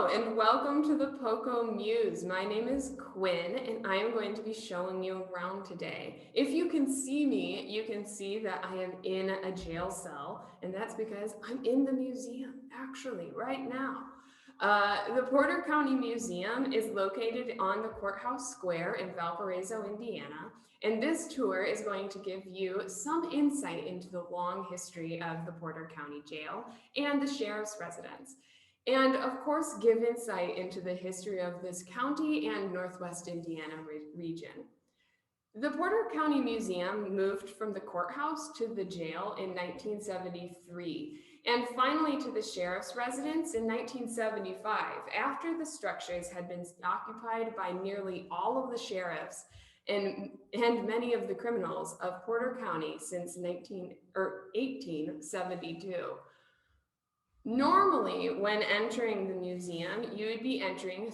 Hello and welcome to the Poco Muse. My name is Quinn and I am going to be showing you around today. If you can see me, you can see that I am in a jail cell, and that's because I'm in the museum actually right now. The Porter County Museum is located on the Courthouse Square in Valparaiso, Indiana, and this tour is going to give you some insight into the long history of the Porter County Jail and the sheriff's residence. And of course, give insight into the history of this county and Northwest Indiana region. The Porter County Museum moved from the courthouse to the jail in 1973 and finally to the sheriff's residence in 1975 after the structures had been occupied by nearly all of the sheriffs and many of the criminals of Porter County since 1872. Normally, when entering the museum, you would be entering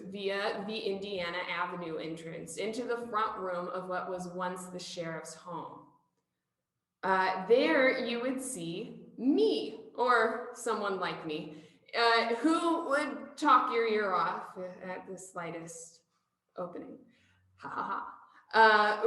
via the Indiana Avenue entrance into the front room of what was once the sheriff's home. There you would see me, or someone like me, who would talk your ear off at the slightest opening. Ha ha ha.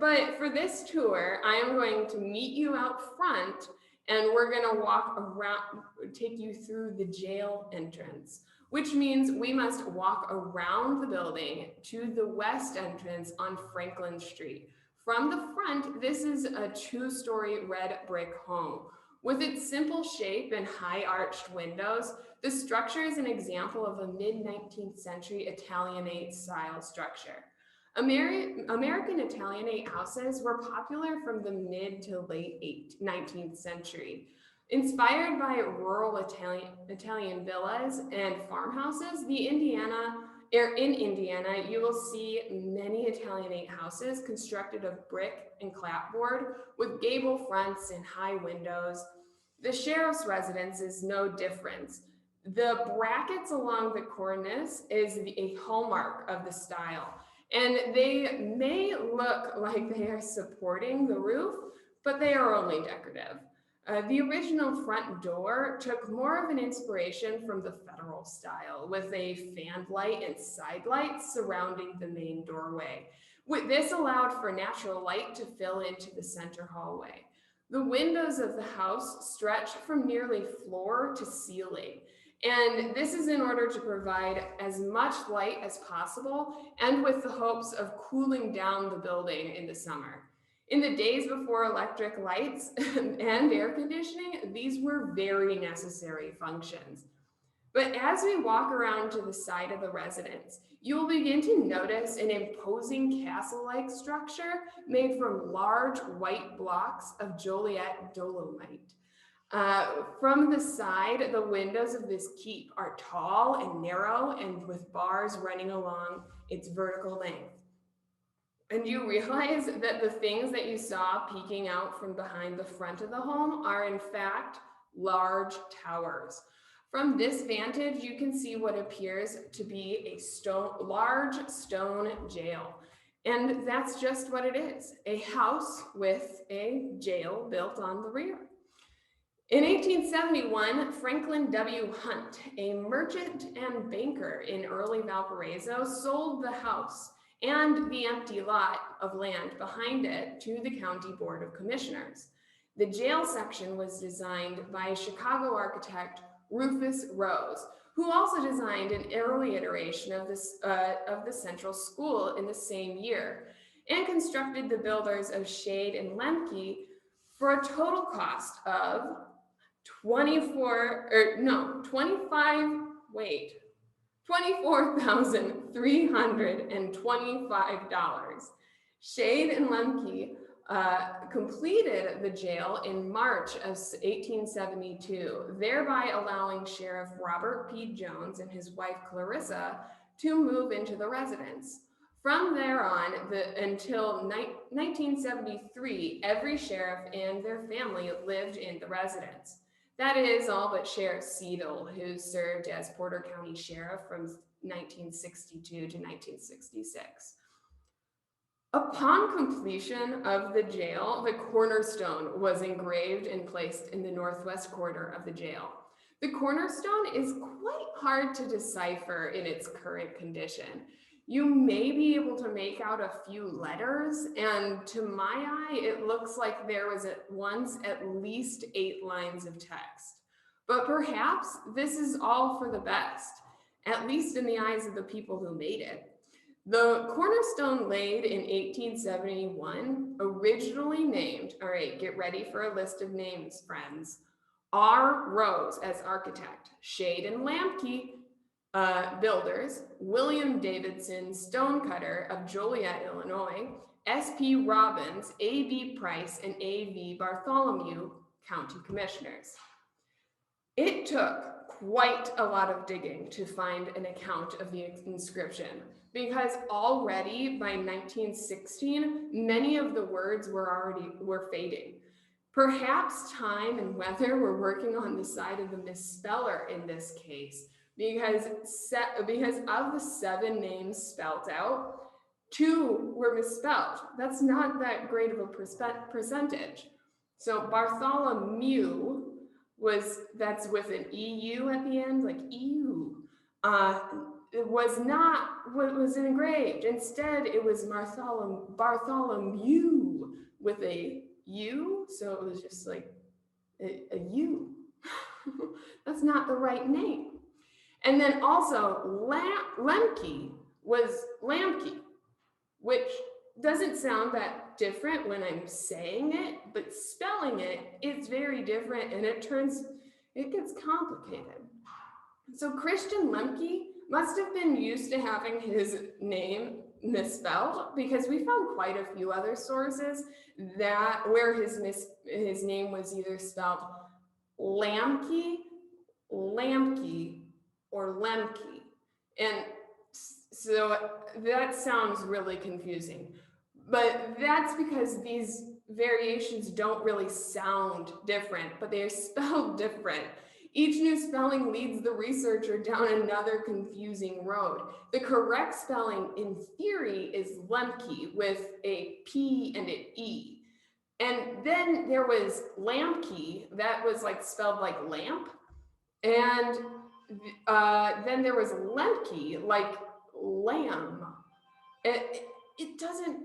But for this tour, I am going to meet you out front and we're going to walk around, take you through the jail entrance, which means we must walk around the building to the west entrance on Franklin Street. From the front, this is a two-story red brick home. With its simple shape and high arched windows, the structure is an example of a mid-19th century Italianate style structure. American Italianate houses were popular from the mid to late 19th century. Inspired by rural Italian villas and farmhouses, in Indiana, you will see many Italianate houses constructed of brick and clapboard with gable fronts and high windows. The sheriff's residence is no different. The brackets along the cornice is a hallmark of the style. And they may look like they are supporting the roof, but they are only decorative. The original front door took more of an inspiration from the federal style, with a fan light and side lights surrounding the main doorway. This allowed for natural light to fill into the center hallway. The windows of the house stretch from nearly floor to ceiling. And this is in order to provide as much light as possible and with the hopes of cooling down the building in the summer. In the days before electric lights and air conditioning, these were very necessary functions. But as we walk around to the side of the residence, you will begin to notice an imposing castle-like structure made from large white blocks of Joliet dolomite. From the side, the windows of this keep are tall and narrow and with bars running along its vertical length. And you realize that the things that you saw peeking out from behind the front of the home are in fact large towers. From this vantage, you can see what appears to be a large stone jail. And that's just what it is, a house with a jail built on the rear. In 1871, Franklin W. Hunt, a merchant and banker in early Valparaiso, sold the house and the empty lot of land behind it to the County Board of Commissioners. The jail section was designed by Chicago architect Rufus Rose, who also designed an early iteration of the Central School in the same year, and constructed the builders of Shade and Lemke for a total cost of $24,325. Shade and Lemke completed the jail in March of 1872, thereby allowing Sheriff Robert P. Jones and his wife Clarissa to move into the residence. From there on, until 1973, every sheriff and their family lived in the residence. That is all but Sheriff Seidel, who served as Porter County Sheriff from 1962 to 1966. Upon completion of the jail, the cornerstone was engraved and placed in the northwest corner of the jail. The cornerstone is quite hard to decipher in its current condition. You may be able to make out a few letters, and to my eye, it looks like there was at once at least 8 lines of text. But perhaps this is all for the best, at least in the eyes of the people who made it. The cornerstone laid in 1871, originally named, all right, get ready for a list of names, friends. R. Rose as architect, Shade and Lamke builders, William Davidson stonecutter of Joliet, Illinois, S.P. Robbins, A.B. Price, and A.V. Bartholomew, county commissioners. It took quite a lot of digging to find an account of the inscription, because already by 1916, many of the words were fading. Perhaps time and weather were working on the side of the misspeller in this case, because of the 7 names spelt out, 2 were misspelled. That's not that great of a percentage. So Bartholomew that's with an EU at the end, like EU. It was not what was engraved. Instead, it was Bartholomew with a U, so it was just like a U. That's not the right name. And then also Lemke was Lamke, which doesn't sound that different when I'm saying it, but spelling it, it's very different, and it gets complicated. So Christian Lemke must have been used to having his name misspelled, because we found quite a few other sources where his name was either spelled Lamke, Lamke, or Lemke. And so that sounds really confusing. But that's because these variations don't really sound different, but they are spelled different. Each new spelling leads the researcher down another confusing road. The correct spelling, in theory, is Lemke with a P and an E. And then there was Lamke, that was like spelled like lamp. And then there was Lemke, like lamb. It doesn't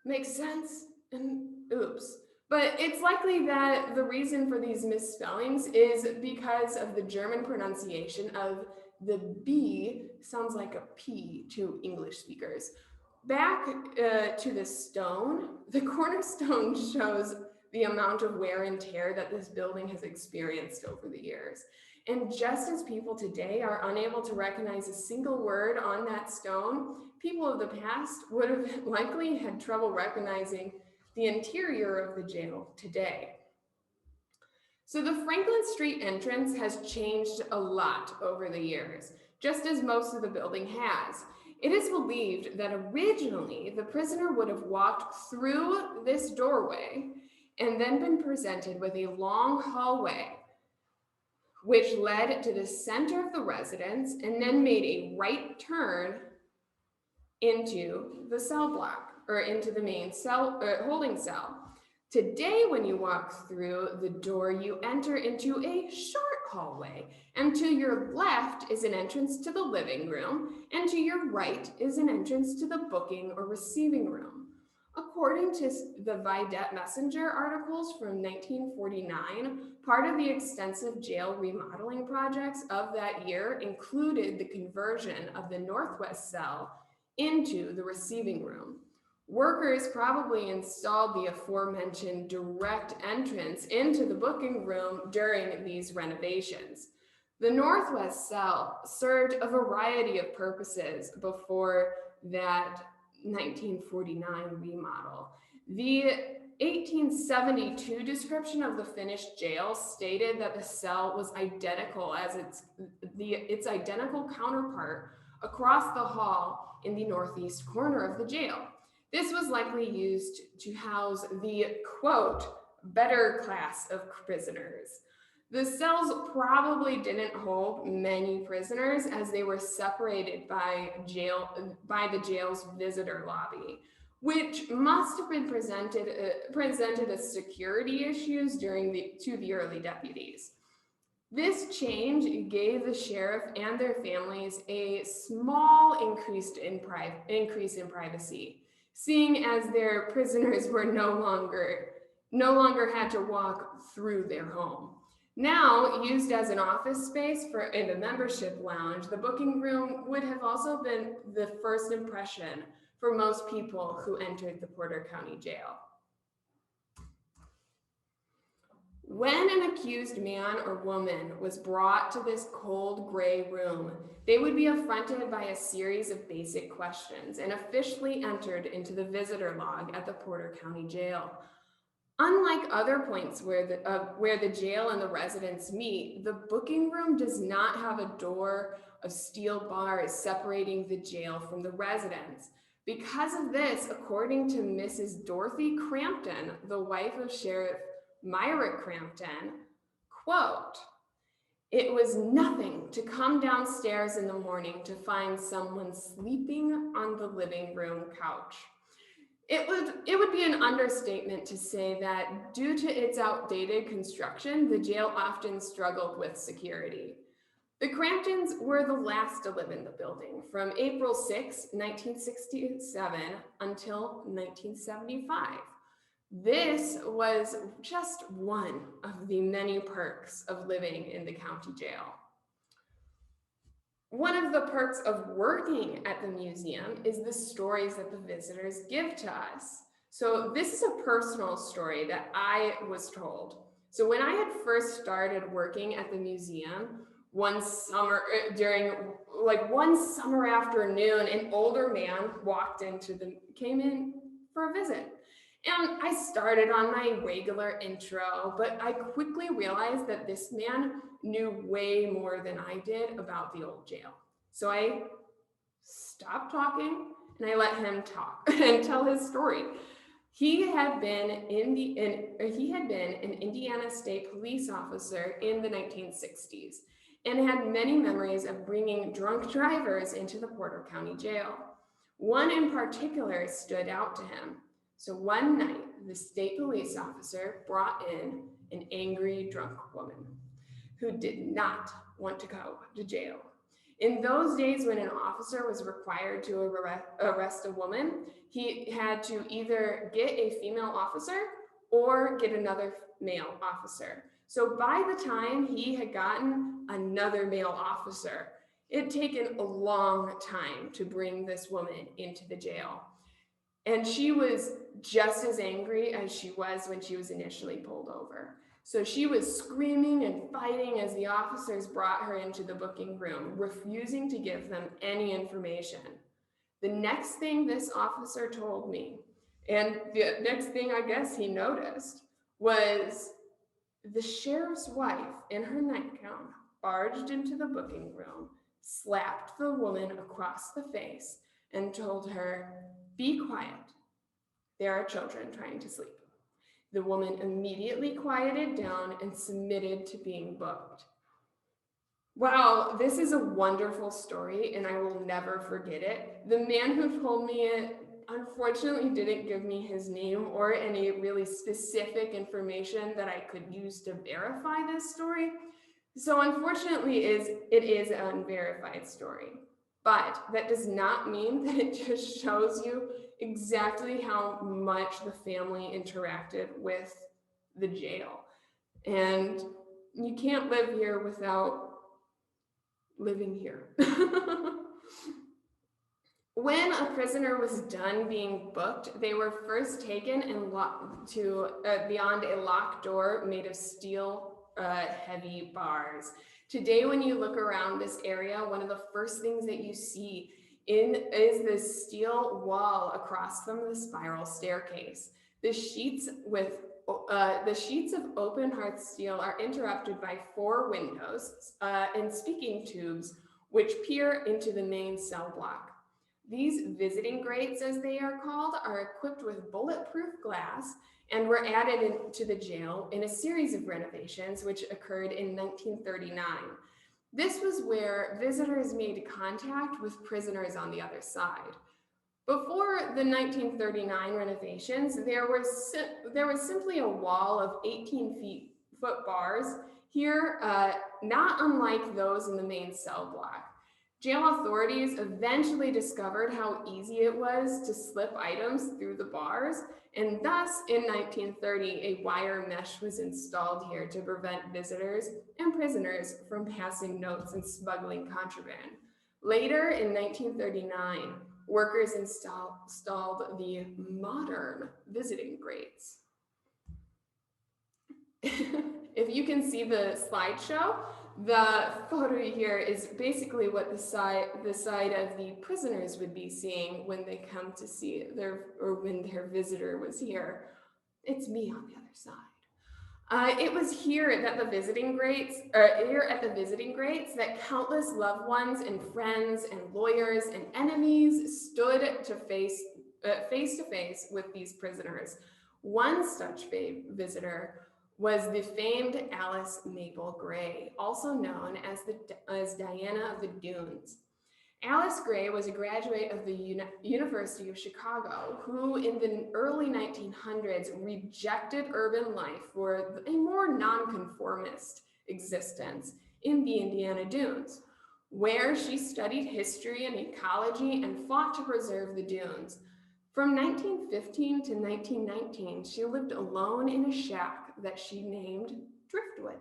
make sense, and oops. But it's likely that the reason for these misspellings is because of the German pronunciation of the B, sounds like a P to English speakers. Back to the stone, the cornerstone shows the amount of wear and tear that this building has experienced over the years. And just as people today are unable to recognize a single word on that stone, people of the past would have likely had trouble recognizing the interior of the jail today. So the Franklin Street entrance has changed a lot over the years, just as most of the building has. It is believed that originally the prisoner would have walked through this doorway and then been presented with a long hallway which led to the center of the residence and then made a right turn into the cell block, or into the main cell, holding cell. Today, when you walk through the door, you enter into a short hallway, and to your left is an entrance to the living room, and to your right is an entrance to the booking or receiving room. According to the Vidette Messenger articles from 1949, part of the extensive jail remodeling projects of that year included the conversion of the northwest cell into the receiving room. Workers probably installed the aforementioned direct entrance into the booking room during these renovations. The northwest cell served a variety of purposes before that 1949 remodel. The 1872 description of the finished jail stated that the cell was identical as its identical counterpart across the hall in the northeast corner of the jail. This was likely used to house the, quote, better class of prisoners. The cells probably didn't hold many prisoners, as they were separated by the jail's visitor lobby, which must have been presented as security issues to the early deputies. This change gave the sheriff and their families a small increase in privacy, seeing as their prisoners were no longer had to walk through their home. Now used as an office space in a membership lounge, the booking room would have also been the first impression for most people who entered the Porter County Jail. When an accused man or woman was brought to this cold gray room, they would be affronted by a series of basic questions and officially entered into the visitor log at the Porter County Jail. Unlike other points where the jail and the residents meet, the booking room does not have a door of steel bars separating the jail from the residents. Because of this, according to Mrs. Dorothy Crampton, the wife of Sheriff Myra Crampton, quote, "It was nothing to come downstairs in the morning to find someone sleeping on the living room couch." It would be an understatement to say that due to its outdated construction, the jail often struggled with security. The Cramptons were the last to live in the building from April 6, 1967 until 1975. This was just one of the many perks of living in the county jail. One of the perks of working at the museum is the stories that the visitors give to us. So this is a personal story that I was told. So when I had first started working at the museum, one summer afternoon, an older man came in for a visit. And I started on my regular intro, but I quickly realized that this man knew way more than I did about the old jail. So I stopped talking and I let him talk and tell his story. He had been an Indiana State police officer in the 1960s and had many memories of bringing drunk drivers into the Porter County Jail. One in particular stood out to him. So one night, the state police officer brought in an angry drunk woman who did not want to go to jail. In those days when an officer was required to arrest a woman, he had to either get a female officer or get another male officer. So by the time he had gotten another male officer, it had taken a long time to bring this woman into the jail. And she was just as angry as she was when she was initially pulled over. So she was screaming and fighting as the officers brought her into the booking room, refusing to give them any information. The next thing this officer told me, and the next thing I guess he noticed, was the sheriff's wife in her nightgown barged into the booking room, slapped the woman across the face, and told her, "Be quiet. There are children trying to sleep." The woman immediately quieted down and submitted to being booked. Wow, this is a wonderful story and I will never forget it. The man who told me it unfortunately didn't give me his name or any really specific information that I could use to verify this story. So unfortunately, it is an unverified story. But that does not mean that it just shows you exactly how much the family interacted with the jail. And you can't live here without living here. When a prisoner was done being booked, they were first taken and locked to beyond a locked door made of steel heavy bars. Today, when you look around this area, one of the first things that you see is this steel wall across from the spiral staircase. The sheets of open hearth steel are interrupted by 4 windows and speaking tubes, which peer into the main cell block. These visiting grates, as they are called, are equipped with bulletproof glass and were added into the jail in a series of renovations which occurred in 1939. This was where visitors made contact with prisoners on the other side. Before the 1939 renovations, there was simply a wall of 18-foot bars here, not unlike those in the main cell block. Jail authorities eventually discovered how easy it was to slip items through the bars, and thus in 1930, a wire mesh was installed here to prevent visitors and prisoners from passing notes and smuggling contraband. Later in 1939, workers installed the modern visiting grates. If you can see the slideshow, the photo here is basically what the side of the prisoners would be seeing when they come to see when their visitor was here. It's me on the other side. It was here at the visiting grates that countless loved ones and friends and lawyers and enemies stood to face to face with these prisoners. One such visitor was the famed Alice Mabel Gray, also known as Diana of the Dunes. Alice Gray was a graduate of the University of Chicago, who in the early 1900s rejected urban life for a more nonconformist existence in the Indiana Dunes, where she studied history and ecology and fought to preserve the dunes. From 1915 to 1919, she lived alone in a shack that she named Driftwood,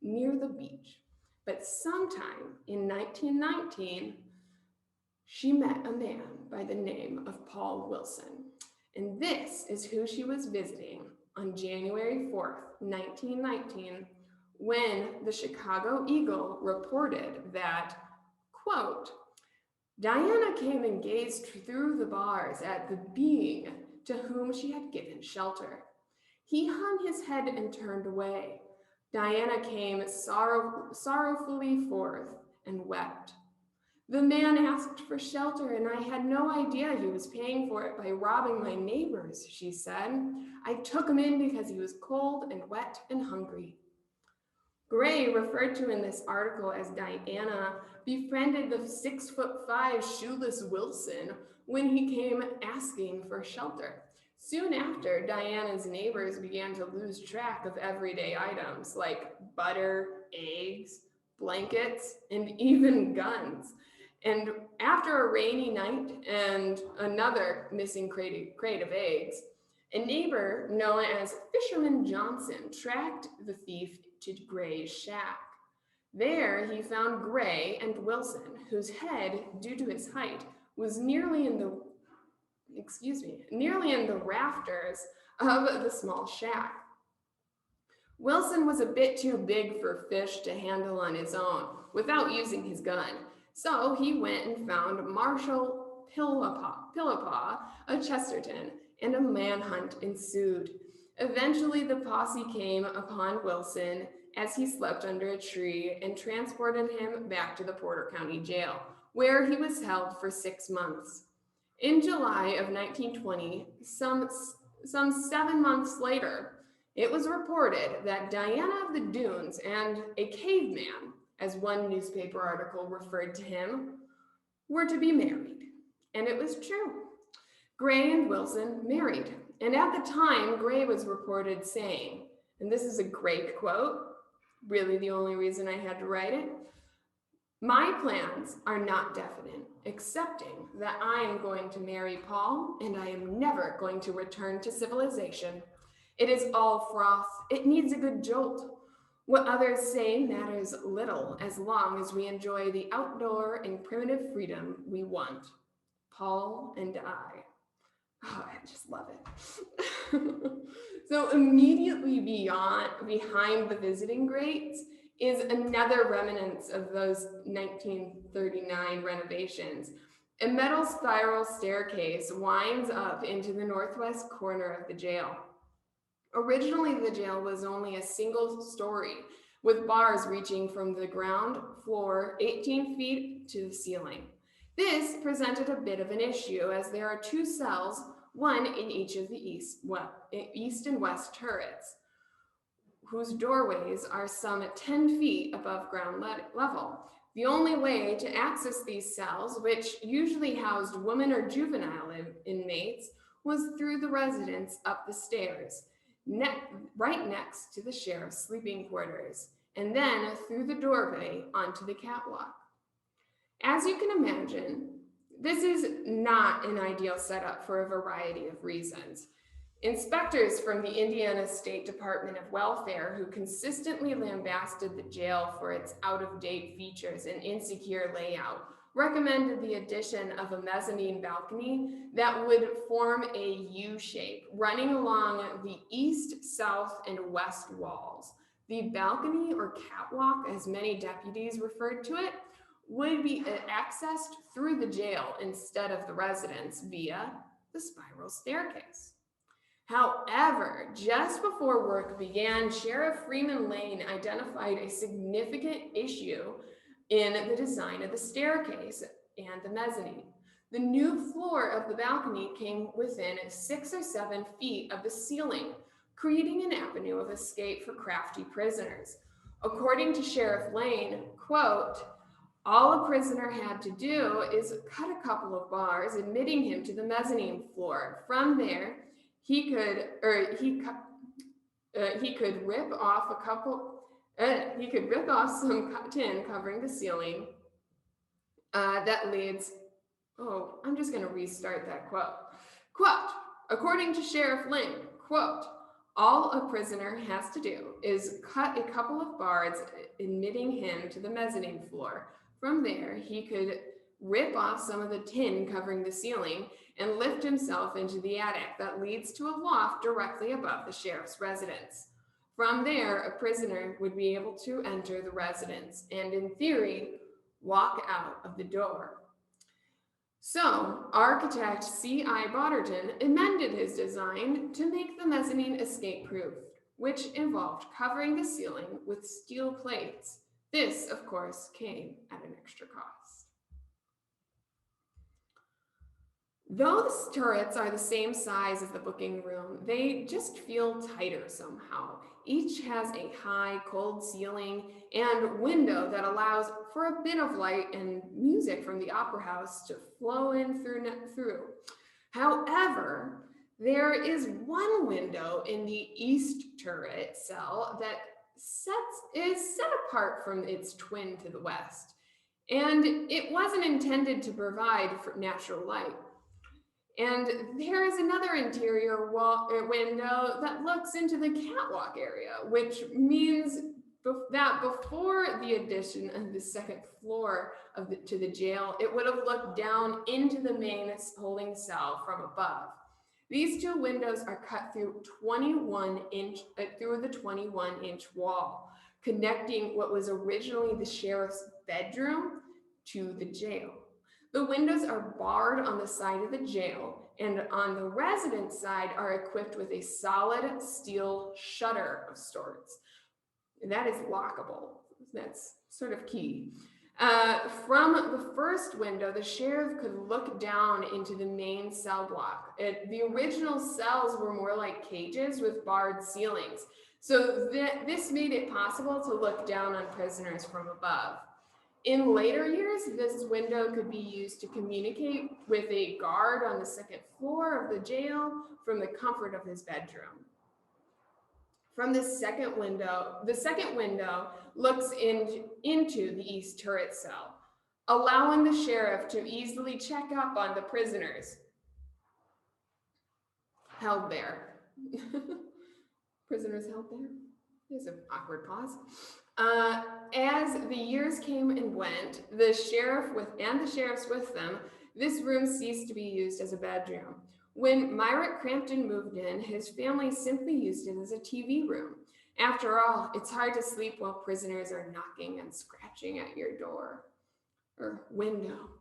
near the beach. But sometime in 1919, she met a man by the name of Paul Wilson, and this is who she was visiting on January 4th, 1919, when the Chicago Eagle reported that, quote, Diana came and gazed through the bars at the being to whom she had given shelter. He hung his head and turned away. Diana came sorrowfully forth and wept. The man asked for shelter, and I had no idea he was paying for it by robbing my neighbors, she said. I took him in because he was cold and wet and hungry. Gray, referred to in this article as Diana, befriended the 6'5" shoeless Wilson when he came asking for shelter. Soon after, Diana's neighbors began to lose track of everyday items like butter, eggs, blankets, and even guns. And after a rainy night and another missing crate of eggs, a neighbor known as Fisherman Johnson tracked the thief to Gray's shack. There, he found Gray and Wilson, whose head, due to his height, was nearly in the rafters of the small shack. Wilson was a bit too big for Fish to handle on his own without using his gun, so he went and found Marshal Pillapaw of Chesterton, and a manhunt ensued. Eventually, the posse came upon Wilson as he slept under a tree and transported him back to the Porter County Jail, where he was held for 6 months. In July of 1920, some 7 months later, it was reported that Diana of the Dunes and a caveman, as one newspaper article referred to him, were to be married. And it was true. Gray and Wilson married. And at the time, Gray was reported saying, and this is a great quote, really the only reason I had to write it, my plans are not definite, excepting that I am going to marry Paul and I am never going to return to civilization. It is all froth. It needs a good jolt. What others say matters little as long as we enjoy the outdoor and primitive freedom we want. Paul and I. Oh, I just love it. So immediately behind the visiting grates is another remnants of those 1939 renovations. A metal spiral staircase winds up into the northwest corner of the jail. Originally, the jail was only a single story with bars reaching from the ground floor 18 feet to the ceiling. This presented a bit of an issue as there are 2 cells, one in each of the east and west turrets, whose doorways are some 10 feet above ground level. The only way to access these cells, which usually housed women or juvenile inmates, was through the residence up the stairs, right next to the sheriff's sleeping quarters, and then through the doorway onto the catwalk. As you can imagine, this is not an ideal setup for a variety of reasons. Inspectors from the Indiana State Department of Welfare, who consistently lambasted the jail for its out-of-date features and insecure layout, recommended the addition of a mezzanine balcony that would form a U shape running along the east, south, and west walls. The balcony, or catwalk, as many deputies referred to it, would be accessed through the jail instead of the residence via the spiral staircase. However, just before work began, Sheriff Freeman Lane identified a significant issue in the design of the staircase and the mezzanine. The new floor of the balcony came within 6 or 7 feet of the ceiling, creating an avenue of escape for crafty prisoners. According to Sheriff Lane, quote, "All a prisoner had to do is cut a couple of bars, admitting him to the mezzanine floor. From there, he could rip off some tin covering the ceiling that leads." Oh, I'm just going to restart that quote. Quote, according to Sheriff Lane, quote, "All a prisoner has to do is cut a couple of bars, admitting him to the mezzanine floor. From there, he could rip off some of the tin covering the ceiling and lift himself into the attic that leads to a loft directly above the sheriff's residence. From there, a prisoner would be able to enter the residence and, in theory, walk out of the door." So, architect C.I. Botterton amended his design to make the mezzanine escape-proof, which involved covering the ceiling with steel plates. This, of course, came at an extra cost. Though the turrets are the same size as the booking room, they just feel tighter somehow. Each has a high, cold ceiling and window that allows for a bit of light and music from the opera house to flow in through. However, there is one window in the east turret cell that is set apart from its twin to the west, and it wasn't intended to provide for natural light. And there is another interior window that looks into the catwalk area, which means that before the addition of the second floor to the jail, it would have looked down into the main holding cell from above. These two windows are cut through the 21-inch wall, connecting what was originally the sheriff's bedroom to the jail. The windows are barred on the side of the jail, and on the resident side are equipped with a solid steel shutter of sorts. That is lockable. That's sort of key. From the first window, the sheriff could look down into the main cell block. The original cells were more like cages with barred ceilings, so this made it possible to look down on prisoners from above. In later years, this window could be used to communicate with a guard on the second floor of the jail from the comfort of his bedroom. From the second window looks into the east turret cell, allowing the sheriff to easily check up on the prisoners held there. Prisoners held there? There's an awkward pause. As the years came and went, the sheriffs with them, this room ceased to be used as a bedroom. When Myrick Crampton moved in, his family simply used it as a TV room. After all, it's hard to sleep while prisoners are knocking and scratching at your door or window.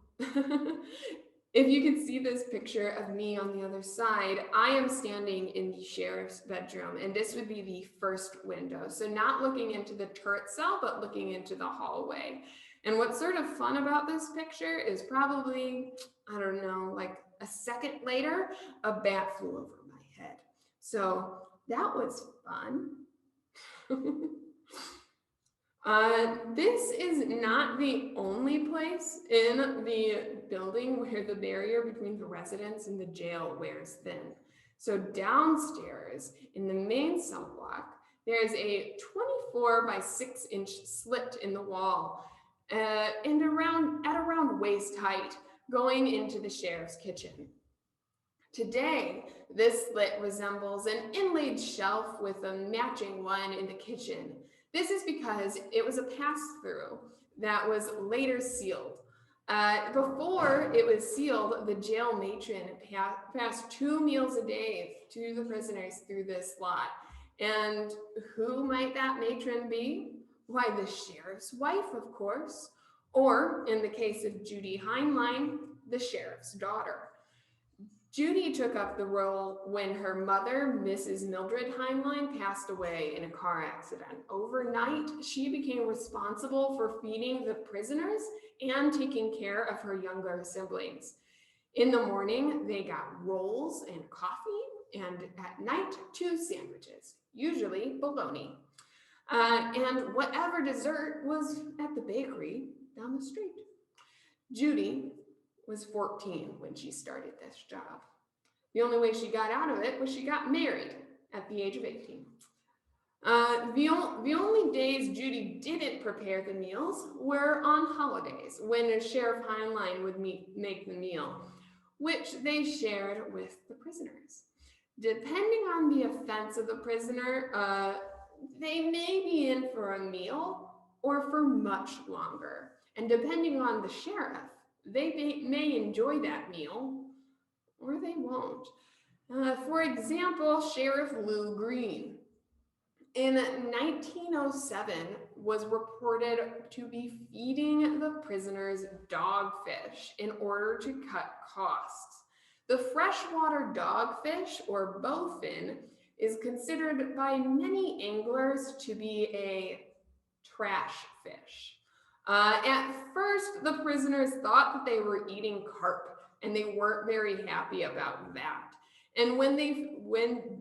If you can see this picture of me on the other side, I am standing in the sheriff's bedroom, and this would be the first window. So not looking into the turret cell, but looking into the hallway. And what's sort of fun about this picture is probably, I don't know, like a second later, a bat flew over my head. So that was fun. This is not the only place in the building where the barrier between the residents and the jail wears thin. So downstairs in the main cell block, there's a 24 by 6-inch slit in the wall and at around waist height going into the sheriff's kitchen. Today, this slit resembles an inlaid shelf with a matching one in the kitchen. This is because it was a pass-through that was later sealed. Before it was sealed, the jail matron passed 2 meals a day to the prisoners through this slot. And who might that matron be? Why, the sheriff's wife, of course. Or, in the case of Judy Heinlein, the sheriff's daughter. Judy took up the role when her mother, Mrs. Mildred Heinlein, passed away in a car accident. Overnight, she became responsible for feeding the prisoners and taking care of her younger siblings. In the morning, they got rolls and coffee, and at night, 2 sandwiches, usually bologna. And whatever dessert was at the bakery down the street. Judy was 14 when she started this job. The only way she got out of it was she got married at the age of 18. The only days Judy didn't prepare the meals were on holidays, when Sheriff Heinlein would make the meal, which they shared with the prisoners. Depending on the offense of the prisoner, they may be in for a meal or for much longer. And depending on the sheriff, they may enjoy that meal or they won't. For example, Sheriff Lou Green in 1907 was reported to be feeding the prisoners dogfish in order to cut costs. The freshwater dogfish, or bowfin, is considered by many anglers to be a trash fish. At first, the prisoners thought that they were eating carp, and they weren't very happy about that. And when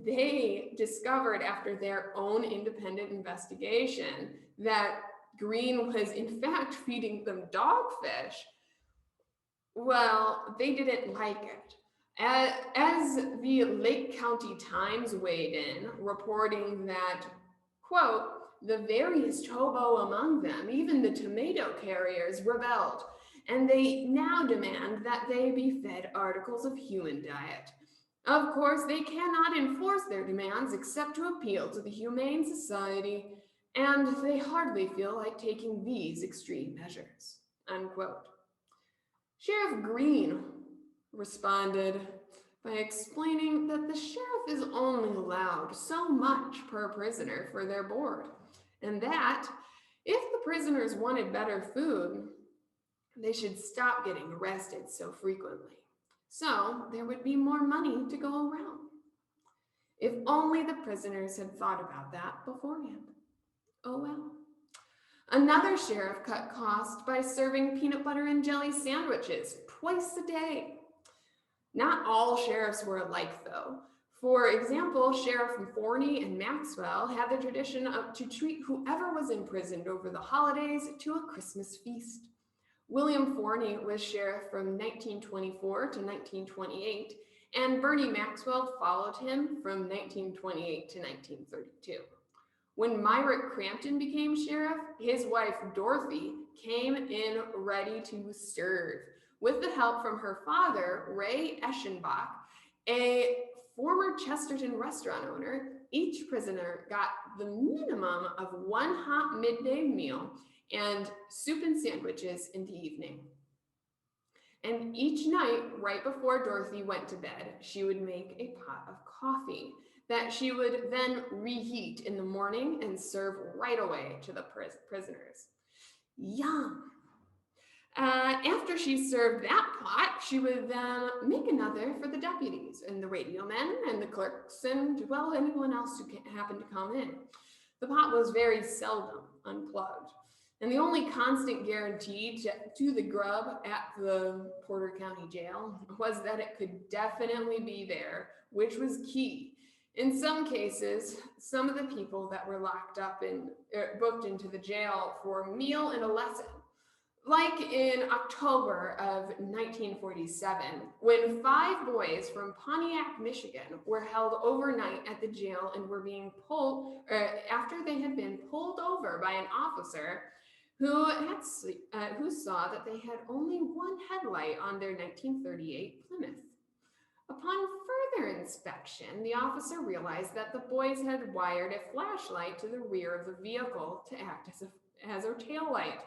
they discovered after their own independent investigation that Green was in fact feeding them dogfish, well, they didn't like it. As the Lake County Times weighed in, reporting that, quote, the veriest hobo among them, even the tomato carriers, rebelled, and they now demand that they be fed articles of human diet. Of course, they cannot enforce their demands except to appeal to the Humane Society, and they hardly feel like taking these extreme measures, unquote. Sheriff Green responded by explaining that the sheriff is only allowed so much per prisoner for their board, and that if the prisoners wanted better food, they should stop getting arrested so frequently. So there would be more money to go around. If only the prisoners had thought about that beforehand. Oh well. Another sheriff cut costs by serving peanut butter and jelly sandwiches twice a day. Not all sheriffs were alike, though. For example, Sheriff Forney and Maxwell had the tradition to treat whoever was imprisoned over the holidays to a Christmas feast. William Forney was sheriff from 1924 to 1928, and Bernie Maxwell followed him from 1928 to 1932. When Myrick Crampton became sheriff, his wife Dorothy came in ready to serve. With the help from her father, Ray Eschenbach, a former Chesterton restaurant owner, each prisoner got the minimum of 1 hot midday meal and soup and sandwiches in the evening. And each night, right before Dorothy went to bed, she would make a pot of coffee that she would then reheat in the morning and serve right away to the prisoners. Yum! After she served that pot, she would then make another for the deputies and the radio men and the clerks and, well, anyone else who happened to come in. The pot was very seldom unplugged. And the only constant guarantee to the grub at the Porter County Jail was that it could definitely be there, which was key. In some cases, some of the people that were locked up and booked into the jail for a meal and a lesson. Like in October of 1947, when 5 boys from Pontiac, Michigan were held overnight at the jail and were being pulled, after they had been pulled over by an officer who saw that they had only one headlight on their 1938 Plymouth. Upon further inspection, the officer realized that the boys had wired a flashlight to the rear of the vehicle to act as a tail light.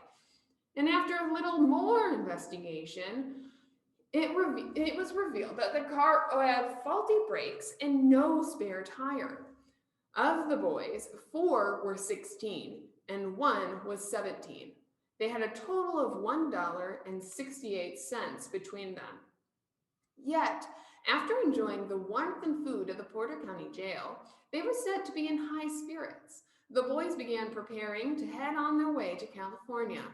And after a little more investigation, it was revealed that the car had faulty brakes and no spare tire. Of the boys, 4 were 16 and 1 was 17. They had a total of $1.68 between them. Yet, after enjoying the warmth and food of the Porter County Jail, they were said to be in high spirits. The boys began preparing to head on their way to California,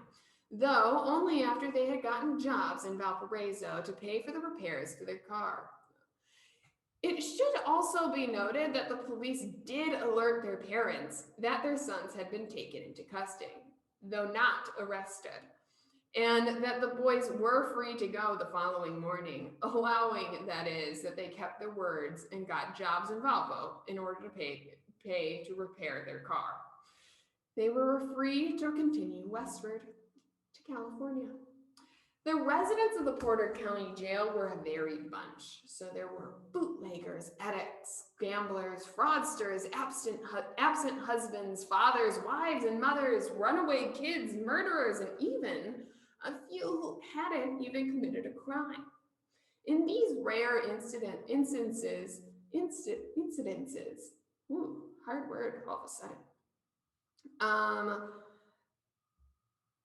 though only after they had gotten jobs in Valparaiso to pay for the repairs to their car. It should also be noted that the police did alert their parents that their sons had been taken into custody, though not arrested, and that the boys were free to go the following morning, allowing, that is, that they kept their words and got jobs in Valpo in order to pay to repair their car. They were free to continue westward to California. The residents of the Porter County Jail were a varied bunch. So there were bootleggers, addicts, gamblers, fraudsters, absent husbands, fathers, wives, and mothers, runaway kids, murderers, and even a few who hadn't even committed a crime. In these rare incidences, hard word all of a sudden.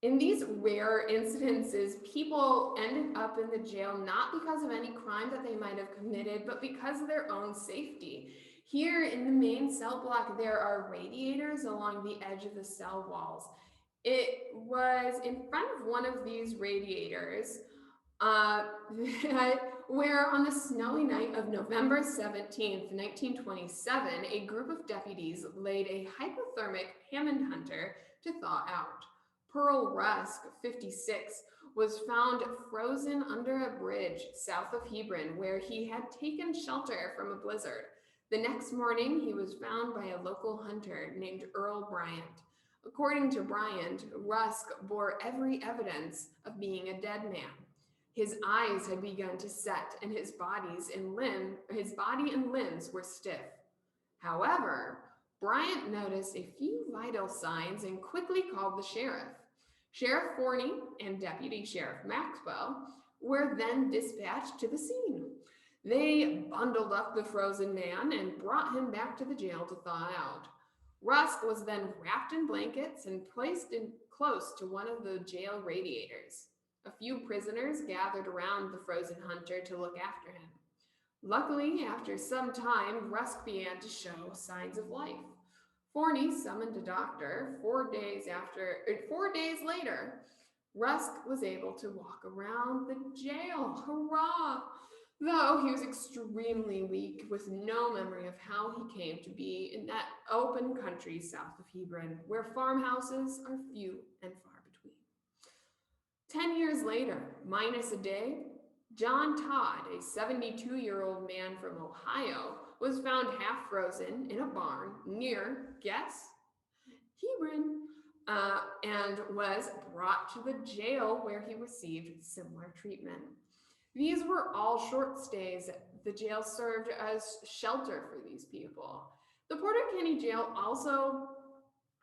In these rare incidences, people ended up in the jail not because of any crime that they might have committed, but because of their own safety. Here in the main cell block, there are radiators along the edge of the cell walls. It was in front of one of these radiators where on the snowy night of November 17th, 1927, a group of deputies laid a hypothermic Hammond hunter to thaw out. Pearl Rusk, 56, was found frozen under a bridge south of Hebron where he had taken shelter from a blizzard. The next morning, he was found by a local hunter named Earl Bryant. According to Bryant, Rusk bore every evidence of being a dead man. His eyes had begun to set and his body and limbs were stiff. However, Bryant noticed a few vital signs and quickly called the sheriff. Sheriff Forney and Deputy Sheriff Maxwell were then dispatched to the scene. They bundled up the frozen man and brought him back to the jail to thaw out. Rusk was then wrapped in blankets and placed in close to one of the jail radiators. A few prisoners gathered around the frozen hunter to look after him. Luckily, after some time, Rusk began to show signs of life. Forney summoned a doctor. 4 days later, Rusk was able to walk around the jail. Hurrah! Though he was extremely weak with no memory of how he came to be in that open country south of Hebron, where farmhouses are few and far between. 10 years later, minus a day, John Todd, a 72-year-old man from Ohio, was found half frozen in a barn near, guess, Hebron, and was brought to the jail where he received similar treatment. These were all short stays. The jail served as shelter for these people. The Porter County Jail also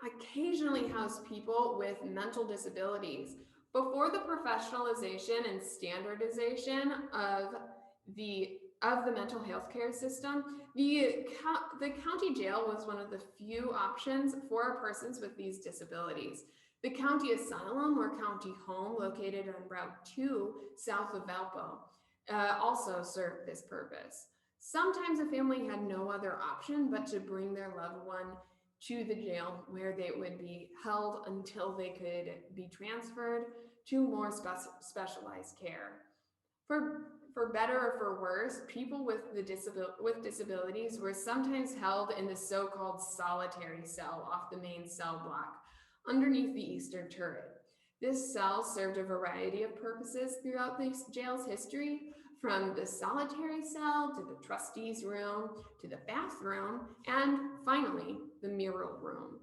occasionally housed people with mental disabilities. Before the professionalization and standardization of the mental health care system, the county jail was one of the few options for persons with these disabilities. The county asylum or county home located on Route 2 south of Valpo also served this purpose. Sometimes a family had no other option but to bring their loved one to the jail where they would be held until they could be transferred to more specialized care. For better or for worse, people with disabilities were sometimes held in the so-called solitary cell off the main cell block, underneath the eastern turret. This cell served a variety of purposes throughout the jail's history, from the solitary cell to the trustees' room to the bathroom, and finally, the mural room.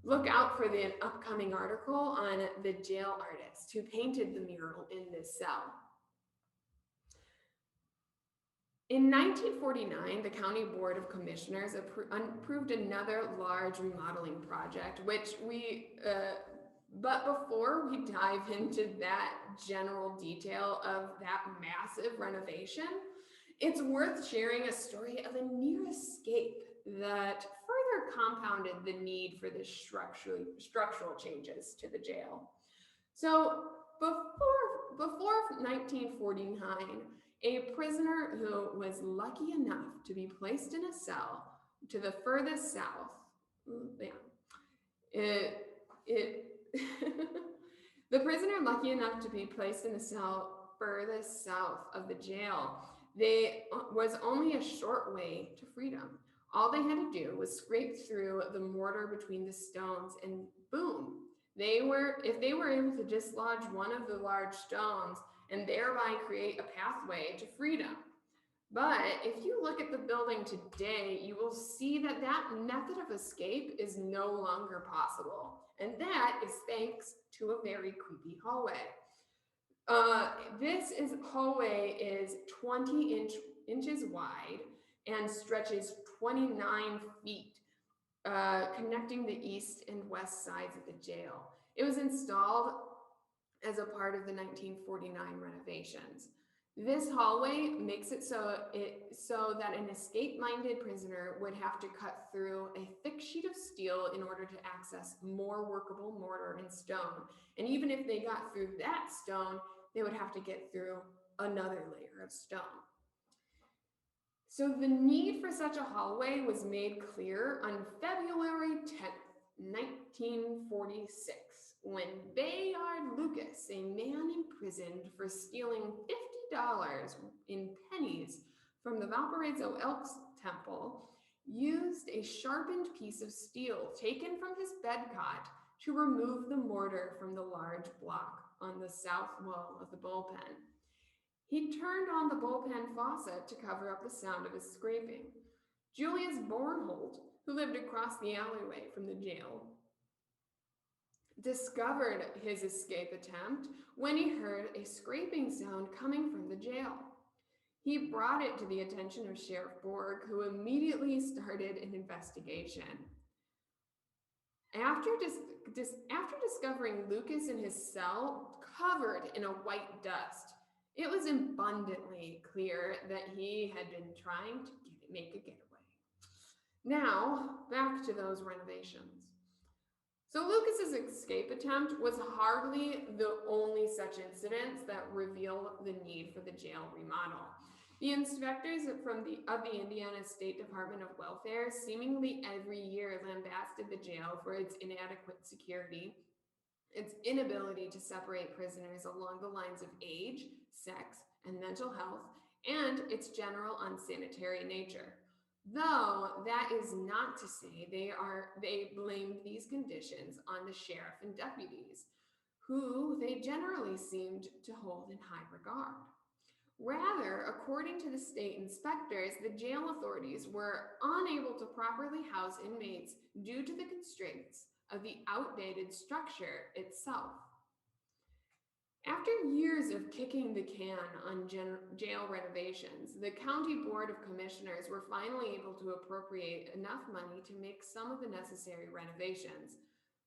Look out for the upcoming article on the jail artist who painted the mural in this cell. In 1949, the County Board of Commissioners approved another large remodeling project, but before we dive into that general detail of that massive renovation, it's worth sharing a story of a near escape that further compounded the need for the structural changes to the jail. So before 1949, a prisoner who was lucky enough to be placed in a cell to the furthest south, the prisoner lucky enough to be placed in the cell furthest south of the jail, was only a short way to freedom. All they had to do was scrape through the mortar between the stones, and boom, if they were able to dislodge one of the large stones and thereby create a pathway to freedom. But if you look at the building today, you will see that that method of escape is no longer possible. And that is thanks to a very creepy hallway. This hallway is 20 inches wide and stretches 29 feet, connecting the east and west sides of the jail. It was installed as a part of the 1949 renovations. This hallway makes it so that an escape-minded prisoner would have to cut through a thick sheet of steel in order to access more workable mortar and stone. And even if they got through that stone, they would have to get through another layer of stone. So the need for such a hallway was made clear on February 10th, 1946, when Bayard Lucas, a man imprisoned for stealing $50 in pennies from the Valparaiso Elks Temple, used a sharpened piece of steel taken from his bed cot to remove the mortar from the large block on the south wall of the bullpen. He turned on the bullpen faucet to cover up the sound of his scraping. Julius Bornhold, who lived across the alleyway from the jail, discovered his escape attempt when he heard a scraping sound coming from the jail. He brought it to the attention of Sheriff Borg, who immediately started an investigation. After discovering Lucas in his cell covered in a white dust, it was abundantly clear that he had been trying to make a getaway. Now, back to those renovations. So Lucas's escape attempt was hardly the only such incidents that reveal the need for the jail remodel. The inspectors of the Indiana State Department of Welfare seemingly every year lambasted the jail for its inadequate security, its inability to separate prisoners along the lines of age, sex, and mental health, and its general unsanitary nature. Though that is not to say they blamed these conditions on the sheriff and deputies, who they generally seemed to hold in high regard. Rather, according to the state inspectors, the jail authorities were unable to properly house inmates due to the constraints of the outdated structure itself. After years of kicking the can on jail renovations, the County Board of Commissioners were finally able to appropriate enough money to make some of the necessary renovations.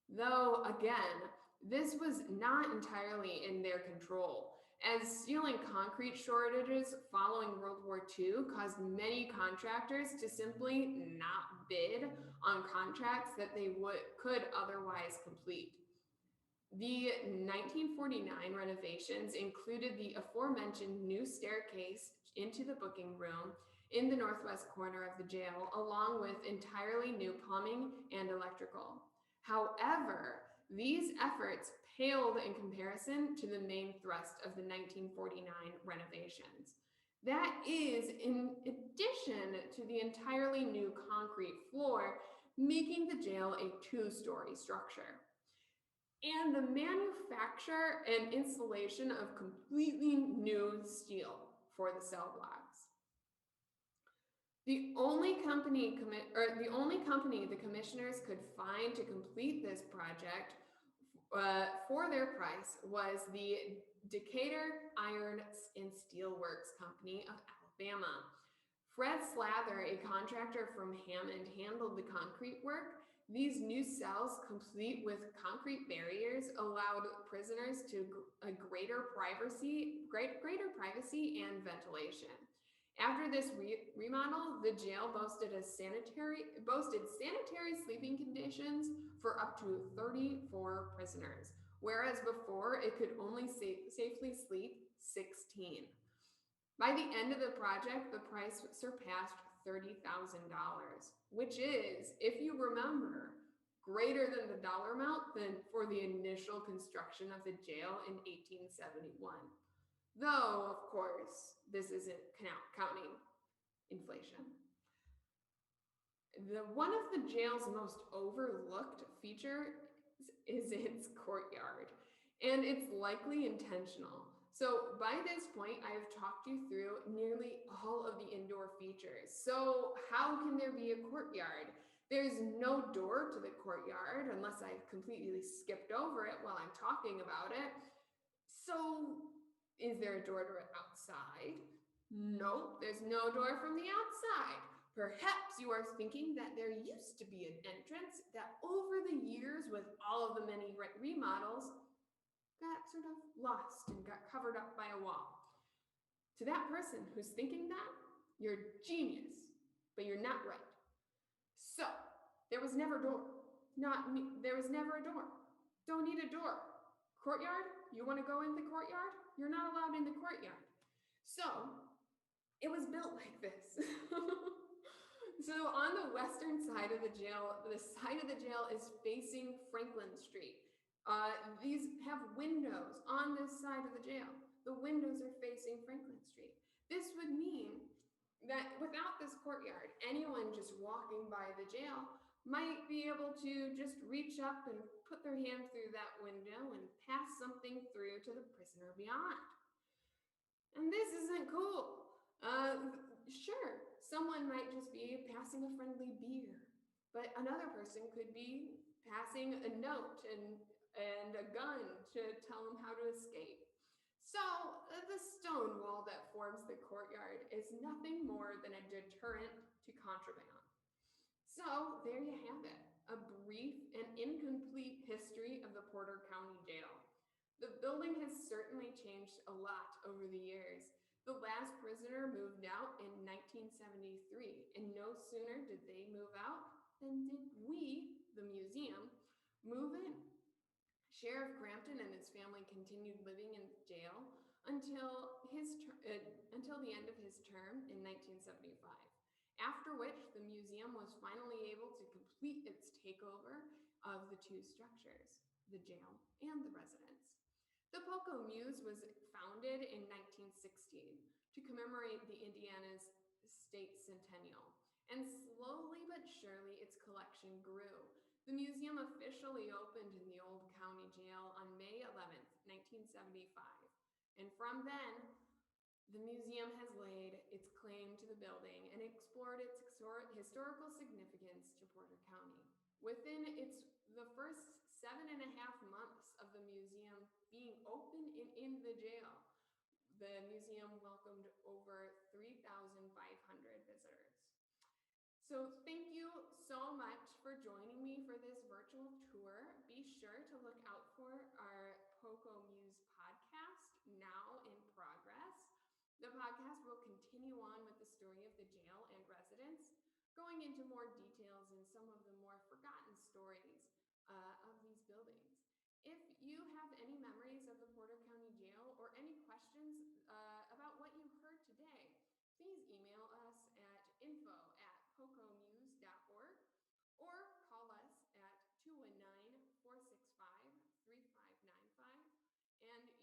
Though, again, this was not entirely in their control, as steel and concrete shortages following World War II caused many contractors to simply not bid on contracts that they could otherwise complete. The 1949 renovations included the aforementioned new staircase into the booking room in the northwest corner of the jail, along with entirely new plumbing and electrical. However, These efforts paled in comparison to the main thrust of the 1949 renovations. That is, in addition to the entirely new concrete floor, making the jail a two-story structure, and the manufacture and installation of completely new steel for the cell blocks. The only company the commissioners could find to complete this project for their price was the Decatur Iron and Steel Works Company of Alabama. Fred Slather, a contractor from Hammond, handled the concrete work. These new cells, complete with concrete barriers, allowed prisoners to a greater privacy and ventilation. After this remodel, the jail boasted sanitary sleeping conditions for up to 34 prisoners, whereas before it could only safely sleep 16. By the end of the project, the price surpassed $30,000, which is, if you remember, greater than the dollar amount than for the initial construction of the jail in 1871. Though, of course, this isn't counting inflation. One of the jail's most overlooked features is its courtyard, and it's likely intentional. So by this point, I have talked you through nearly all of the indoor features. So how can there be a courtyard? There's no door to the courtyard unless I completely skipped over it while I'm talking about it. So is there a door to it outside? No, there's no door from the outside. Perhaps you are thinking that there used to be an entrance that over the years, with all of the many remodels, got sort of lost and got covered up by a wall. To that person who's thinking that, you're genius, but you're not right. So, there was never a door. There was never a door. Don't need a door. Courtyard? You want to go in the courtyard? You're not allowed in the courtyard. So, it was built like this. So on the western side of the jail is facing Franklin Street. These have windows on this side of the jail. The windows are facing Franklin Street. This would mean that without this courtyard, anyone just walking by the jail might be able to just reach up and put their hand through that window and pass something through to the prisoner beyond. And this isn't cool. Sure, someone might just be passing a friendly beer, but another person could be passing a note and a gun to tell them how to escape. So the stone wall that forms the courtyard is nothing more than a deterrent to contraband. So there you have it, a brief and incomplete history of the Porter County Jail. The building has certainly changed a lot over the years. The last prisoner moved out in 1973, and no sooner did they move out than did we, the museum, move in. Sheriff Crampton and his family continued living in jail until the end of his term in 1975, after which the museum was finally able to complete its takeover of the two structures, the jail and the residence. The Poco Muse was founded in 1916 to commemorate the Indiana's state centennial, and slowly but surely its collection grew. The museum officially opened in the old county jail on May 11th, 1975, and from then, the museum has laid its claim to the building and explored its historical significance to Porter County. Within the first 7.5 months of the museum being open in the jail, the museum welcomed over 3,500 visitors. So thank you so much for joining me for this virtual tour. Be sure to look out for our Poco Muse podcast, now in progress. The podcast will continue on with the story of the jail and residents, going into more details in some of the more forgotten stories of these buildings. If you have any memories of the Porter County Jail or any questions about what you heard today, please email us at info@pocomuse.org or call us at 219-465 and